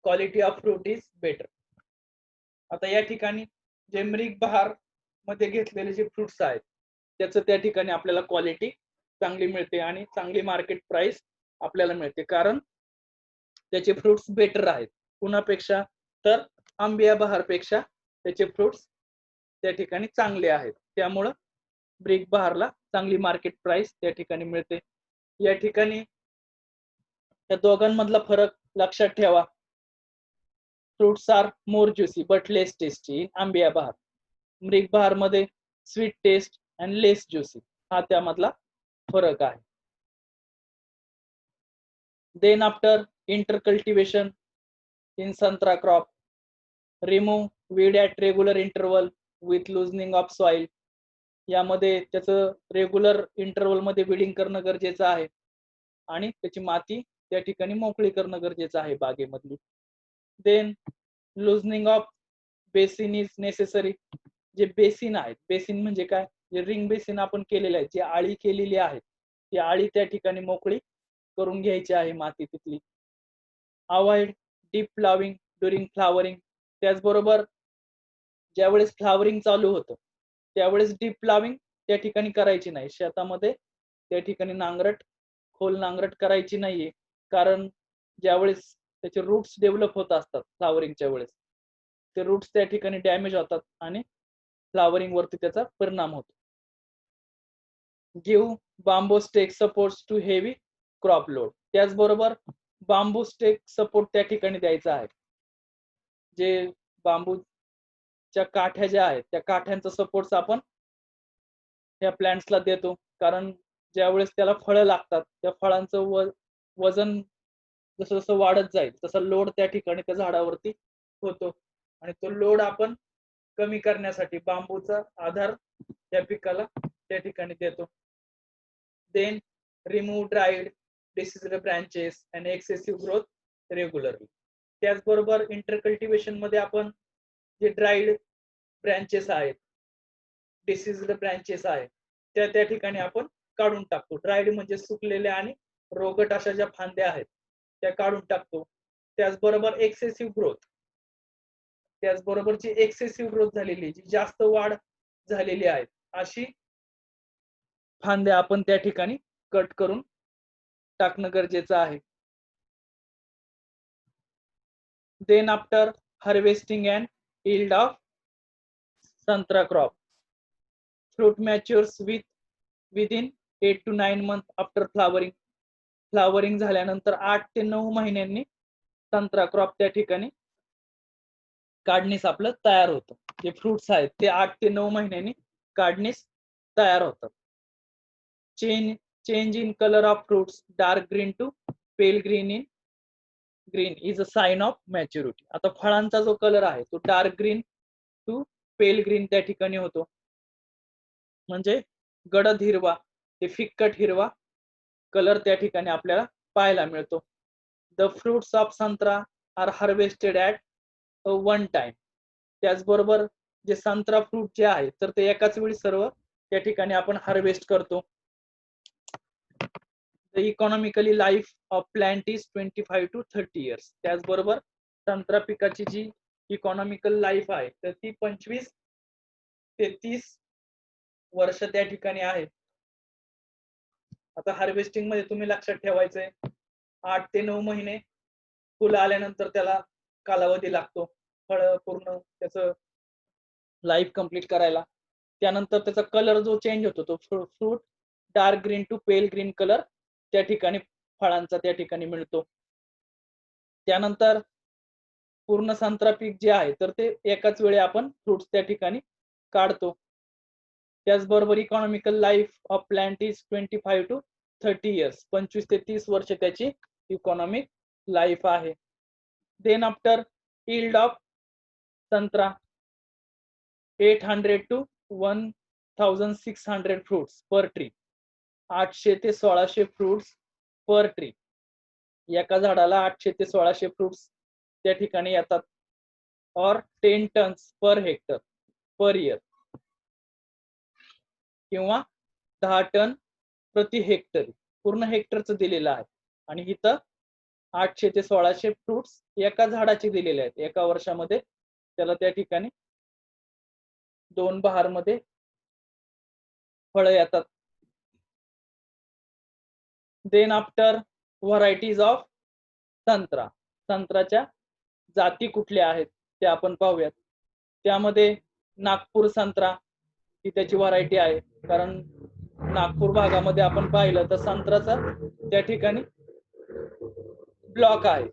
quality of fruit is better. आता या ठिकाणी जे मृगबहार मध्ये घेतलेले जे फ्रुट्स आहेत त्याचं त्या ठिकाणी आपल्याला क्वालिटी चांगली मिळते आणि चांगली मार्केट प्राइस आपल्याला मिळते, कारण त्याचे फ्रुट्स बेटर आहेत कुणापेक्षा, तर आंबिया बहार पेक्षा त्याचे फ्रुट्स त्या ठिकाणी चांगले आहेत. त्यामुळं मृगबहारला चांगली मार्केट प्राइस त्या ठिकाणी मिळते. या ठिकाणी त्या दोघांमधला फरक लक्षात ठेवा. Fruits are more juicy but less tasty in ambia bahar. मृगबहार मध्ये sweet taste and less juicy, हा त्यामधला फरक आहे. Then after intercultivation in santra crop, remove weed at regular interval with loosening of soil. यामध्ये त्याचं रेग्युलर इंटरवल मध्ये विडिंग करणं गरजेचं आहे आणि त्याची माती त्या ठिकाणी मोकळी करणं गरजेचं आहे बागेमधली. Then loosening of basin is necessary. जे बेसिन आहेत, बेसिन म्हणजे काय, जे रिंग बेसिन आपण केलेले आहेत, जी आळी केलेली आहे ती आळी त्या ठिकाणी मोकळी करून घ्यायची आहे माती तिथली. Avoid deep ploughing during flowering. त्याचबरोबर ज्यावेळेस फ्लावरिंग चालू होतं त्यावेळेस डीप प्लाविंग त्या ठिकाणी करायची नाही. शेतामध्ये त्या ठिकाणी खोल नांगरट करायची नाहीये, कारण ज्यावेळेस त्याचे रूट्स डेव्हलप होत असतात फ्लावरिंगच्या वेळेस ते रूट्स त्या ठिकाणी डॅमेज होतात आणि फ्लावरिंग वरती त्याचा परिणाम होतो. Give bamboo stake supports to heavy crop load. त्याचबरोबर बांबू स्टेक सपोर्ट त्या ठिकाणी द्यायचा आहे. जे बांबूच्या काठ्या ज्या आहेत त्या काठ्यांचा सपोर्ट आपण या प्लांट्सला देतो, कारण ज्यावेळेस त्याला फळं लागतात त्या फळांचं वजन जसं जसं वाढत जाईल तसा लोड त्या ठिकाणी त्या झाडावरती होतो आणि तो लोड आपण कमी करण्यासाठी बांबूचा आधार त्या पिकाला त्या ठिकाणी देतो. Then remove dried diseased branches and excessive growth regularly. त्याचबरोबर इंटरकल्टिवेशन मध्ये आपण जे ड्राईड ब्रँचेस आहेत, डिसीज्ड ब्रँचेस आहेत, त्या ठिकाणी आपण काढून टाकतो. ड्राईड म्हणजे सुकलेल्या आणि रोगट अशा ज्या फांद्या आहेत त्या काढून टाकतो. त्याचबरोबर एक्सेसिव्ह ग्रोथ, त्याचबरोबर जी एक्सेसिव्ह ग्रोथ झालेली, जी जास्त वाढ झालेली आहे, अशी फांद्या आपण त्या ठिकाणी कट करून टाकणं गरजेचं आहे. Then after harvesting and yield of santra crop, fruit matures within 8 to 9 months after flowering. Flowering झाल्यानंतर 8 ते 9 महिन्यांनी संत्रा क्रॉप त्या ठिकाणी काढणीस आपलं तयार होतं. जे फ्रुट्स आहेत ते 8 ते 9 महिन्यांनी काढणीस तयार होतात. Change in colour of fruits dark green to pale green is a sign of maturity. आता फळांचा जो कलर आहे तो dark green to pale green त्या ठिकाणी होतो, म्हणजे गडद हिरवा ते फिक्कट हिरवा कलर त्या ठिकाणी आपल्याला पाहायला मिळतो. द फ्रुट्स ऑफ संत्रा are harvested at one time. त्याचबरोबर जे संत्रा फ्रूट जे आहे तर ते एकाच वेळी सर्व त्या ठिकाणी आपण हार्वेस्ट करतो. The economically life of plant is 25 to 30 years. त्याचबरोबर संत्रा पिकाची जी इकॉनॉमिकल लाईफ आहे तर ती 25 ते 30 वर्ष त्या ठिकाणी आहे. आता हार्वेस्टिंग मध्ये तुम्ही लक्षात ठेवायचंय 8 ते 9 महिने फुलं आल्यानंतर त्याला कालावधी लागतो फळ पूर्ण त्याचं लाईफ कंप्लीट करायला. त्यानंतर त्याचा कलर जो चेंज होतो तो fruit dark green to pale green colour त्या ठिकाणी फळांचा त्या ठिकाणी मिळतो. त्यानंतर पूर्ण संत्रा पीक जे आहे तर ते एकाच वेळी आपण फ्रुट्स त्या ठिकाणी काढतो. त्याचबरोबर economical life of plant is 25 to 30 years. 25 ते 30 वर्ष त्याची इकॉनॉमिक लाईफ आहे. देन आफ्टर yield ऑफ संत्रा 800 to 1600 फ्रुट्स पर ट्री. 800 ते 1600 फ्रुट्स पर ट्री. एका झाडाला 800 ते 1600 फ्रुट्स त्या ठिकाणी येतात. और 10 tons per hectare per year, किंवा 10 टन प्रति हेक्टर. पूर्ण हेक्टरचं दिलेलं आहे आणि इथं 800 ते 1600 फ्रुट्स एका झाडाचे दिलेले आहेत. एका वर्षामध्ये त्याला त्या ठिकाणी 2 बहारमध्ये फळं येतात. देन आफ्टर व्हरायटीज ऑफ संत्रा. संत्र्याच्या जाती कुठल्या आहेत ते आपण पाहूयात. त्यामध्ये नागपूर संत्रा ही त्याची व्हरायटी आहे, कारण नागपूर भागामध्ये आपण पाहिलं तर संत्र्याचा त्या ठिकाणी ब्लॉक आहे.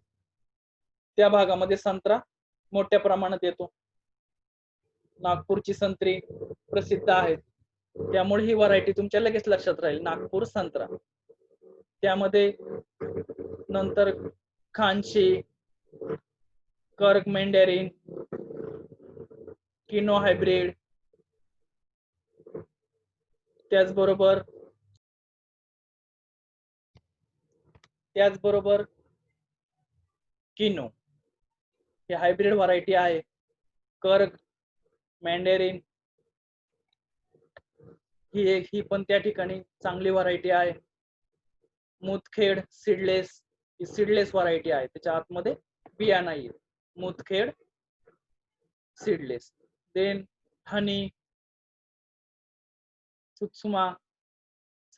त्या भागामध्ये संत्रा मोठ्या प्रमाणात येतो. नागपूरची संत्री प्रसिद्ध आहेत, त्यामुळे ही व्हरायटी तुमच्या लगेच लक्षात राहील, नागपूर संत्रा. त्यामध्ये नंतर खानशी, कर्क मेंडेरिन, किनो हायब्रिड, त्याचबरोबर किनो हे हायब्रिड व्हरायटी आहे. कर्क मेंडेरिन ही पण त्या ठिकाणी चांगली व्हरायटी आहे. मुदखेड सीडलेस ही सीडलेस व्हरायटी आहे, त्याच्या आतमध्ये बिया नाहीये. मुदखेड सीडलेस. देन हनी,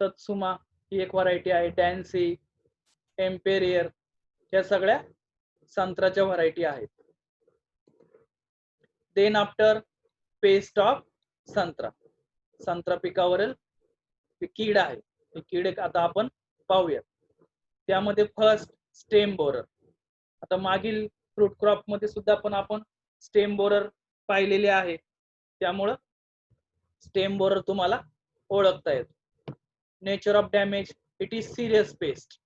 सत्सुमा ही एक व्हरायटी आहे. डॅन्सी, एम्पेरियर या सगळ्या संत्र्याच्या व्हरायटी आहेत. देन आफ्टर पेस्ट ऑफ संत्रा. संत्रा पिकावरील कीड आहे, ही कीड आता आपण पाहूया. त्यामध्ये फर्स्ट स्टेम बोरर. आता मागील फ्रूट क्रॉप मध्ये सुद्धा पण आपण स्टेम बोरर पाहिलेले आहे, त्यामुळं स्टेम बोरर तुम्हाला ओळखता येतो. Nature of damage, it is serious paste.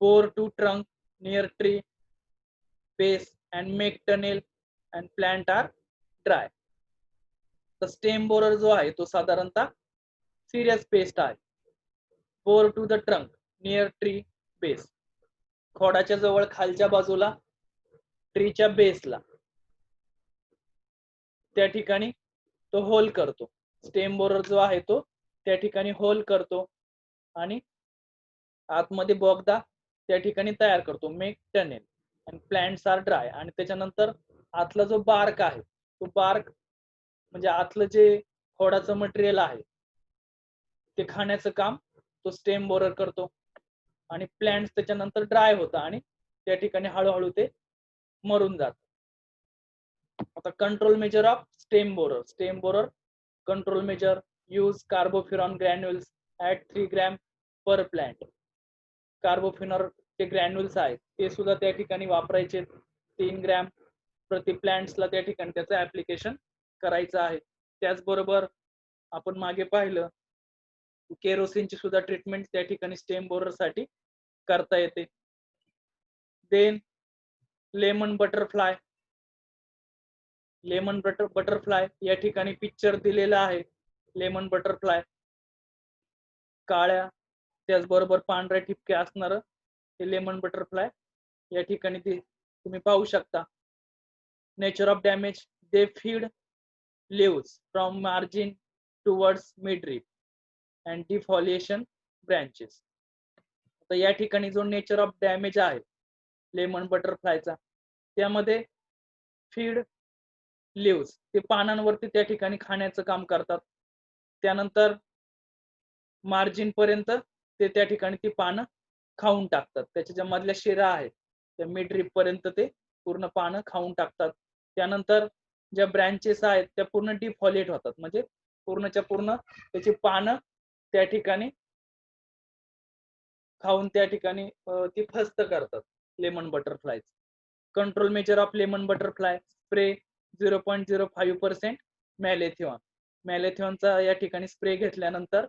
bore to trunk near tree base and make tunnel and plant are dry. तर स्टेम बोरर जो आहे तो साधारणतः सिरियस पेस्ट आहे. Bore to the trunk near tree base, खोडाच्या जवळ खालच्या बाजूला ट्रीच्या बेसला त्या ठिकाणी तो होल करतो. स्टेम बोरर जो आहे तो त्या ठिकाणी होल करतो आणि आतमध्ये बोगदा त्या ठिकाणी तयार करतो, मेक टनेल आणि प्लांट्स आर ड्राय. आणि त्याच्यानंतर आतला जो बार्क आहे तो बार्क म्हणजे आतलं जे खोडाचं मटेरियल आहे ते खाण्याचं काम तो स्टेम बोरर करतो आणि प्लांट्स त्याच्यानंतर ड्राय होतं आणि त्या ठिकाणी हळूहळू ते मरून जात. आता control measure of stem borer. Stem borer control measure use कार्बोफ्युरॉन granules at 3 gram per plant. कार्बोफ्युरॉन जे ग्रॅन्युल्स आहेत ते सुद्धा त्या ठिकाणी वापरायचे. 3 ग्रॅम प्रति प्लांट्सला त्या ठिकाणी त्याचं ऍप्लिकेशन करायचं आहे. त्याचबरोबर आपण मागे पाहिलं केरोसिनची सुद्धा ट्रीटमेंट त्या ठिकाणी स्टेम बोरर साठी करता येते. Then lemon butterfly. Lemon butterfly या ठिकाणी पिक्चर दिलेला आहे. लेमन बटरफ्लाय काळ्या त्याचबरोबर पांढऱ्या ठिपके असणार हे लेमन बटरफ्लाय या ठिकाणी तुम्ही पाहू शकता. Nature of damage. They feed leaves from margin towards midrib and defoliation branches. आता या ठिकाणी जो नेचर ऑफ डॅमेज आहे लेमन बटरफ्लायचा त्यामध्ये फीड लिव्स ते पानांवरती त्या ठिकाणी खाण्याचं काम करतात. त्यानंतर मार्जिन पर्यंत ते त्या ठिकाणी ती पानं खाऊन टाकतात. त्याच्या ज्या मधल्या शिरा आहेत त्या मिडरिब पर्यंत ते पूर्ण पानं खाऊन टाकतात. त्यानंतर ज्या ब्रँचेस आहेत त्या पूर्ण डिफॉलिएट होतात म्हणजे पूर्णच्या पूर्ण त्याची पानं त्या ठिकाणी खाऊन त्या ठिकाणी ती फस्त करतात lemon butterfly. Control measure of lemon butterfly spray 0.05% मॅलेथिओन. मॅलेथिओनचा या ठिकाणी स्प्रे घेतल्यानंतर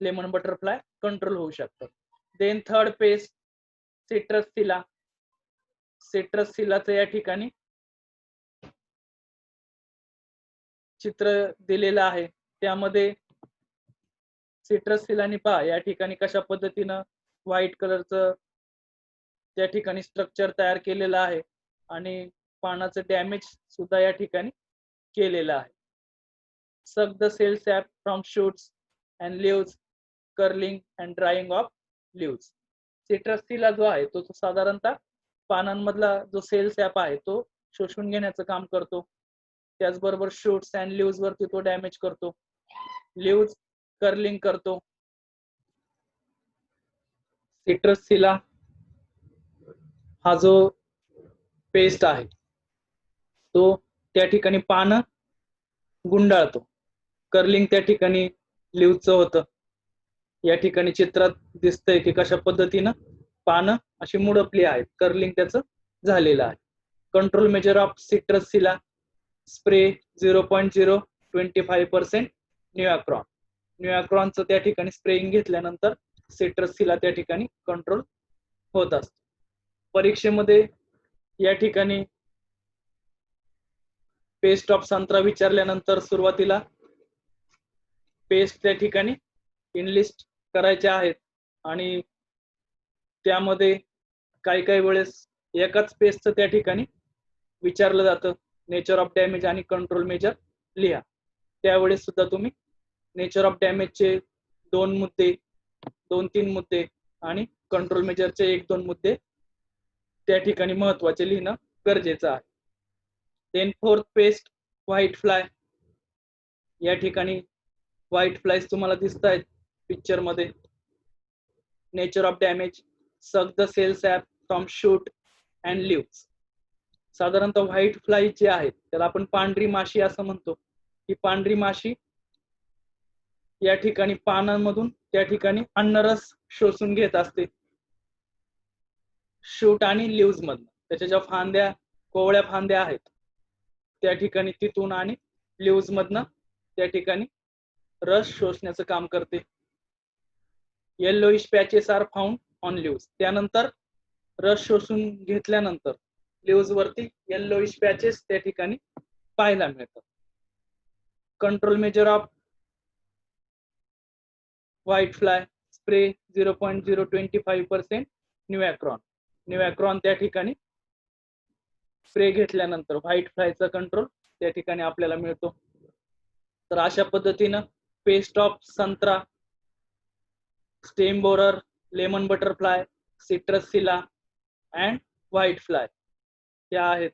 लेमन बटरफ्लाय कंट्रोल होऊ शकतात. देन थर्ड पेस्ट सिट्रस सिला. सिट्रस सिलाचं या ठिकाणी चित्र दिलेलं आहे. त्यामध्ये सिट्रस सिलानी पहा या ठिकाणी कशा पद्धतीनं व्हाईट कलरचं त्या ठिकाणी स्ट्रक्चर तयार केलेलं आहे आणि पानाचं डॅमेज सुद्धा या ठिकाणी केलेलं आहे. Suck the cell sap from shoots and leaves curling and drying of leaves. Citrus psylla जो आहे तो साधारणतः पानांमधला जो सेल सॅप आहे तो शोषून घेण्याचं काम करतो. त्याचबरोबर शूट्स अँड लिव्स वरती तो डॅमेज करतो. लिव्स कर्लिंग करतो. सिट्रस सिला हा जो पेस्ट आहे तो त्या ठिकाणी पानं गुंडाळतो. कर्लिंग त्या ठिकाणी लिव्सचं होतं. या ठिकाणी चित्रात दिसतंय की कशा पद्धतीनं पानं अशी मुडपली आहेत. कर्लिंग त्याचं झालेलं आहे. कंट्रोल मेजर ऑफ सिट्रस सिला स्प्रे 0.025% न्यूॲक्रॉन. न्यूॲक्रॉनचं त्या ठिकाणी स्प्रेइंग घेतल्यानंतर सिट्रस सिला त्या ठिकाणी कंट्रोल होत असतो. परीक्षेमध्ये या ठिकाणी पेस्ट ऑफ संत्रा विचारल्यानंतर सुरुवातीला पेस्ट त्या ठिकाणी इनलिस्ट करायचे आहेत आणि त्यामध्ये काही वेळेस एकाच पेस्टचं त्या ठिकाणी विचारलं जातं. नेचर ऑफ डॅमेज आणि कंट्रोल मेजर लिहा. त्यावेळेस सुद्धा तुम्ही नेचर ऑफ डॅमेजचे 2-3 मुद्दे आणि कंट्रोल मेजरचे 1-2 मुद्दे त्या ठिकाणी महत्वाचे लिहिणं गरजेचं आहे. Then fourth pest white fly. या ठिकाणी व्हाईट फ्लायज तुम्हाला दिसत आहेत पिक्चर मध्ये. Nature of damage suck the cell sap from shoot and leaves. साधारणतः व्हाईट फ्लाय जे आहेत त्याला आपण पांढरी माशी असं म्हणतो. ही पांढरी माशी या ठिकाणी पानांमधून त्या ठिकाणी अन्नरस शोषून घेत असते शूट आणि लिव्स मधून. त्याच्या ज्या फांद्या कोवळ्या फांद्या आहेत त्या ठिकाणी तिथून आणि लिव्स मधनं त्या ठिकाणी रस शोषण्याचं काम करते. Yellowish patches are found on leaves. त्यानंतर रस शोषून घेतल्यानंतर लिव्स वरती येलोइश पॅचेस त्या ठिकाणी पाहायला मिळतात. Control measure off white fly spray 0.025% न्यूॲक्रॉन त्या ठिकाणी स्प्रे घेतल्यानंतर व्हाईट फ्लायचा कंट्रोल त्या ठिकाणी आपल्याला मिळतो. तर अशा पद्धतीनं pest of santra, stem borer, lemon butterfly, citrus psylla and white fly या आहेत.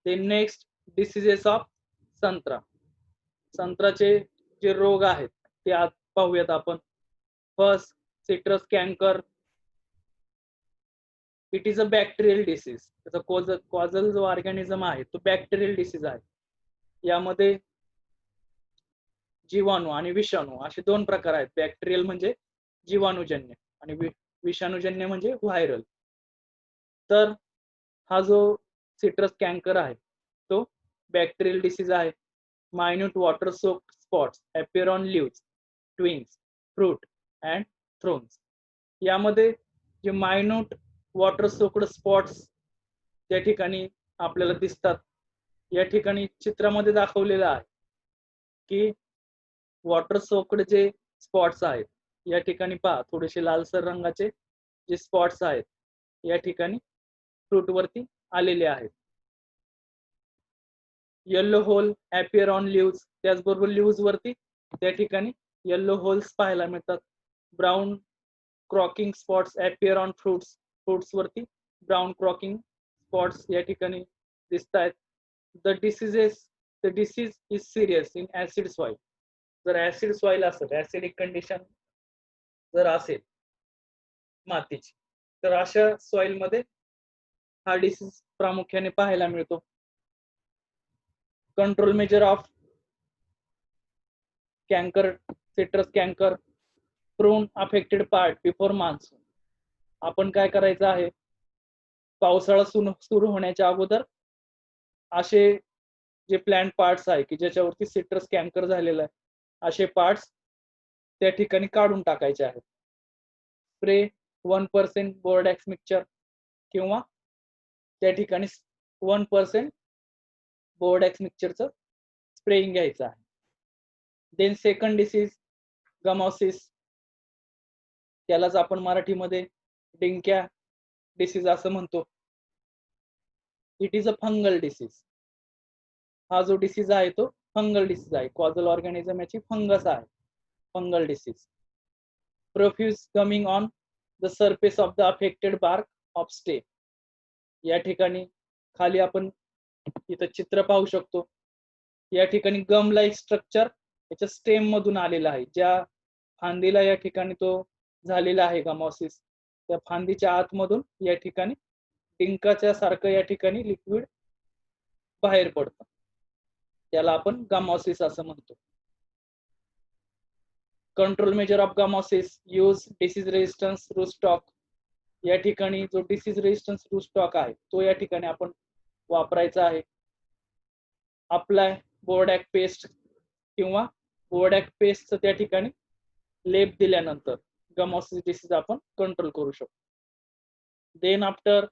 ते नेक्स्ट डिसीजेस ऑफ संत्रा. संत्र्याचे जे रोग आहेत ते आज पाहूयात आपण. First, citrus canker. It is a bacterial disease. त्याचा कॉझल जो ऑर्गॅनिझम आहे तो बॅक्टेरियल डिसीज आहे. यामध्ये जीवाणू आणि विषाणू असे दोन प्रकार आहेत. बॅक्टेरियल म्हणजे जीवाणूजन्य आणि विषाणूजन्य म्हणजे व्हायरल. तर हा जो सिट्रस कॅन्कर आहे तो बॅक्टेरियल डिसीज आहे. Minute water soaked spots appear on leaves, twigs, fruit and thorns. यामध्ये जे मायन्यूट वॉटर सोक्ड स्पॉट्स त्या ठिकाणी आपल्याला दिसतात. या ठिकाणी चित्रामध्ये दाखवलेलं आहे की वॉटर सोक्ड जे स्पॉट्स आहेत या ठिकाणी पहा थोडेसे लालसर रंगाचे जे स्पॉट्स आहेत या ठिकाणी फ्रूट वरती आलेले आहेत. येलो होल अपीअर ऑन लीव्स, त्याचबरोबर लीव्स वरती त्या ठिकाणी येलो होल्स पाहायला मिळतात. Brown croaking spots appear on fruits वरती ब्राऊन क्रॉकिंग स्पॉट्स या ठिकाणी दिसत आहेत. The disease is serious in acid soil. जर ऍसिड सॉइल असेल, ऍसिडिक कंडिशन जर असेल मातीची, तर अशा सॉइल मध्ये हा डिसीज प्रामुख्याने पाहायला मिळतो. Control measure of canker, citrus canker. Prune affected part before monsoon. आपण काय करायचं आहे, पावसाळा सुरू होण्याच्या अगोदर असे जे प्लांट पार्ट्स आहे की ज्याच्यावरती सिट्रस कॅन्कर झालेला आहे असे पार्ट्स त्या ठिकाणी काढून टाकायचे आहेत. स्प्रे 1% बोर्डॅक्स मिक्सचर किंवा त्या ठिकाणी 1% बोर्डॅक्स मिक्सचरचं स्प्रेइंग घ्यायचं आहे. देन सेकंड डिसीज गमॉसिस, त्यालाच आपण मराठीमध्ये डिंक्या डिसीज असं म्हणतो. It is a fungal disease. हा जो डिसीज आहे तो फंगल डिसीज आहे. कॉझल ऑर्गॅनिझम याची फंगस आहे. Fungal disease. Profuse coming on the surface of the affected bark of stem. या ठिकाणी खाली आपण इथं चित्र पाहू शकतो. या ठिकाणी गम लाईक स्ट्रक्चर याच्या स्टेम मधून आलेला आहे. ज्या फांदीला या ठिकाणी तो झालेला आहे गमॉसिस, त्या फांदीच्या आतमधून या ठिकाणी डिंकाच्या सारखं या ठिकाणी लिक्विड बाहेर पडतं. त्याला आपण गमॉसिस असं म्हणतो. Control measure of gummosis, use disease resistance rootstock. या ठिकाणी जो डिसीज रेजिस्टन्स रूटस्टॉक आहे तो या ठिकाणी आपण वापरायचा आहे. अप्लाय बोर्डॅक पेस्ट किंवा बोर्डॅक पेस्टचं त्या ठिकाणी लेप दिल्यानंतर गमॉसिस डिसीज आपण कंट्रोल करू शकतो. Then after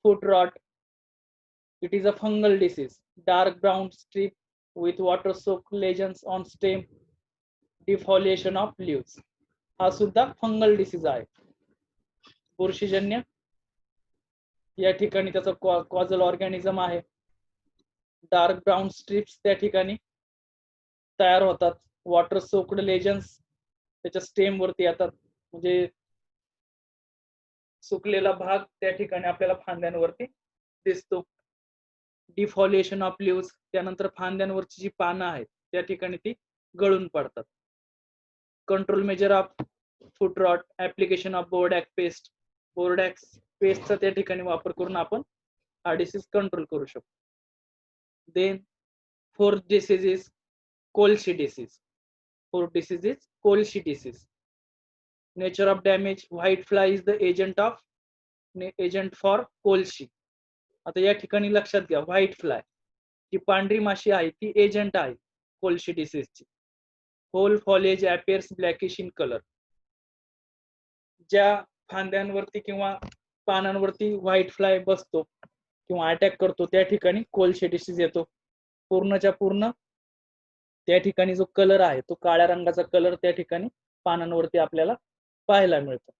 foot rot, it is a fungal disease. Dark brown strip with water soaked lesions on stem, defoliation of leaves. हा सुद्धा फंगल डिसीज आहे, बुरशीजन्य. या ठिकाणी त्याचा कॉझल ऑर्गॅनिझम आहे. डार्क ब्राउन स्ट्रिप्स त्या ठिकाणी तयार होतात. वॉटर सोक्ड लेजन्स त्याच्या स्टेम वरती येतात, म्हणजे सुकलेला भाग त्या ठिकाणी आपल्याला फांद्यांवरती दिसतो. डिफॉलिएशन ऑफ लीव्स, त्यानंतर फांद्यांवरची जी पानं आहेत त्या ठिकाणी ती गळून पडतात. Control measure of foot rot, application of bordeaux paste. Bordeaux पेस्टचा त्या ठिकाणी वापर करून आपण हा डिसीज कंट्रोल करू शकतो. Then fourth disease is kolshi disease. Fourth disease is kolshi disease. Nature of damage, white fly is the agent for kolshi. आता या ठिकाणी लक्षात घ्या, व्हाईट फ्लाय जी पांढरी माशी आहे ती एजंट आहे कोलशी डिसीजची. Whole foliage appears blackish in colour. ज्या फांद्यांवरती किंवा पानांवरती व्हाईट फ्लाय बसतो किंवा अटॅक करतो त्या ठिकाणी कोलशी डिसीज येतो. पूर्णच्या पूर्ण त्या ठिकाणी जो कलर आहे तो काळ्या रंगाचा कलर त्या ठिकाणी पानांवरती आपल्याला पाहायला मिळतो.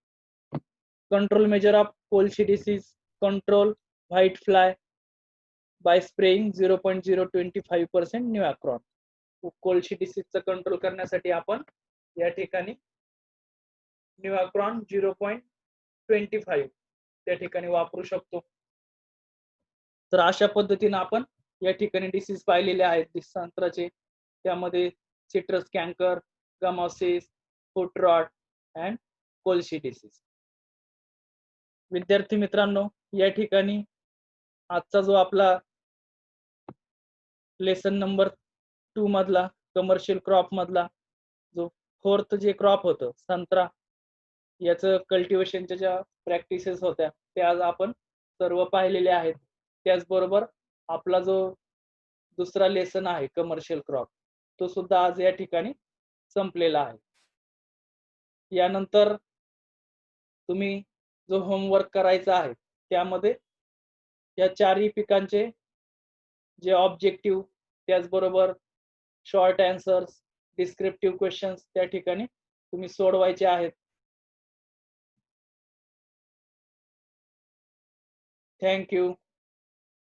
कंट्रोल मेजर ऑफ कोळशी disease, control white fly bye spraying 0.025% न्यूअॅक्रॉन. कोळशी डिसीजचा कंट्रोल करण्यासाठी आपण या ठिकाणी न्यूअॅक्रॉन 0.25 त्या ठिकाणी वापरू शकतो. तर अशा पद्धतीने आपण या ठिकाणी डिसीज पाहिलेले आहेत संत्र्याचे. त्यामध्ये citrus canker, gummosis, foot rot and kolshi disease. विद्यार्थी मित्रांनो, या ठिकाणी आजचा जो आपला लेसन नंबर 2 मधला कमर्शियल क्रॉप मधला जो 4th जे क्रॉप होतं संत्रा, याचं कल्टिवेशनच्या ज्या प्रॅक्टिसेस होत्या ते आज आपण सर्व पाहिलेले आहेत. त्याचबरोबर आपला जो दुसरा लेसन आहे कमर्शियल क्रॉप, तो सुद्धा आज या ठिकाणी संपलेला आहे. यानंतर तुम्ही जो होमवर्क करायचा आहे त्यामध्ये या चारही पिकांचे जे ऑब्जेक्टिव्ह, त्याचबरोबर शॉर्ट आन्सर्स, डिस्क्रिप्टिव्ह क्वेश्चन्स त्या ठिकाणी तुम्ही सोडवायचे आहेत. Thank you.